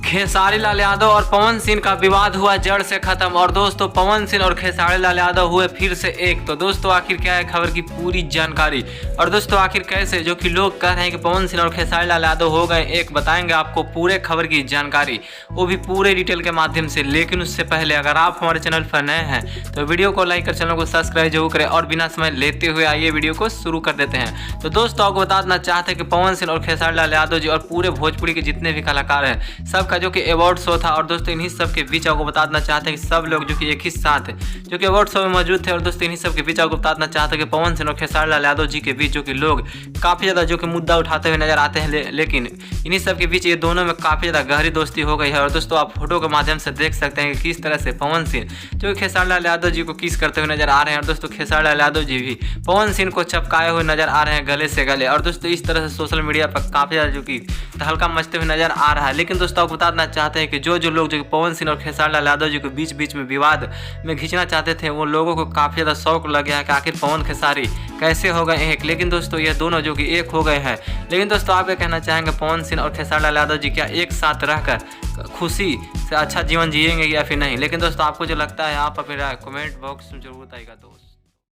खेसारी लाल यादव और पवन सिंह का विवाद हुआ जड़ से खत्म। और दोस्तों पवन सिंह और खेसारी लाल यादव हुए फिर से एक। तो दोस्तों आखिर क्या है खबर की पूरी जानकारी, और दोस्तों आखिर कैसे जो कि लोग कह रहे हैं कि पवन सिंह और खेसारी लाल यादव हो गए एक, बताएंगे आपको पूरे खबर की जानकारी, वो भी पूरे डिटेल के माध्यम से। लेकिन उससे पहले अगर आप हमारे चैनल पर नए हैं तो वीडियो को लाइक कर चैनल को सब्सक्राइब जरूर करें। और बिना समय लेते हुए आइए वीडियो को शुरू कर देते हैं। तो दोस्तों आपको बता देना चाहते हैं कि पवन सिंह और खेसारी लाल यादव जी और पूरे भोजपुरी के जितने भी कलाकार हैं सबका जो कि अवार्ड शो था, और दोस्तों इन्हीं सब के बीच आपको बता देना चाहते हैं कि सब लोग जो कि एक ही साथ जो कि अवार्ड शो में मौजूद थे। और दोस्तों इन्हीं सब के बीच आपको बता देना चाहते हैं कि पवन सिंह और खेसारी लाल यादव जी के बीच जो कि लोग काफ़ी ज़्यादा जो कि मुद्दा उठाते हुए नजर आते हैं, लेकिन इन्हीं सब के बीच ये दोनों में काफ़ी ज़्यादा गहरी दोस्ती हो गई है। और दोस्तों आप फोटो के माध्यम से देख सकते हैं कि किस तरह से पवन सिंह जो कि खेसारी लाल यादव जी को किस करते हुए नजर आ रहे हैं, और दोस्तों खेसारी लाल यादव जी भी पवन सिंह को चपकाए हुए नजर आ रहे हैं गले से गले। और दोस्तों इस तरह से सोशल मीडिया पर काफ़ी ज़्यादा जो कि तहलका मचते हुए नजर आ रहा है। लेकिन दोस्तों आपको बता देना चाहते हैं कि जो लोग जो पवन सिंह और खेसारी लाल यादव जी को बीच में विवाद में खींचना चाहते थे, वो लोगों को काफ़ी ज़्यादा शौक लग गया है कि आखिर पवन खेसारी कैसे हो गए एक। लेकिन दोस्तों ये दोनों जो कि एक हो गए हैं। लेकिन दोस्तों आप ये कहना चाहेंगे पवन सिंह और खेसारी लाल यादव जी क्या एक साथ रहकर खुशी से अच्छा जीवन जिएंगे या फिर नहीं? लेकिन दोस्तों आपको जो लगता है आप अपनी राय कमेंट बॉक्स में जरूर बताइएगा दोस्त।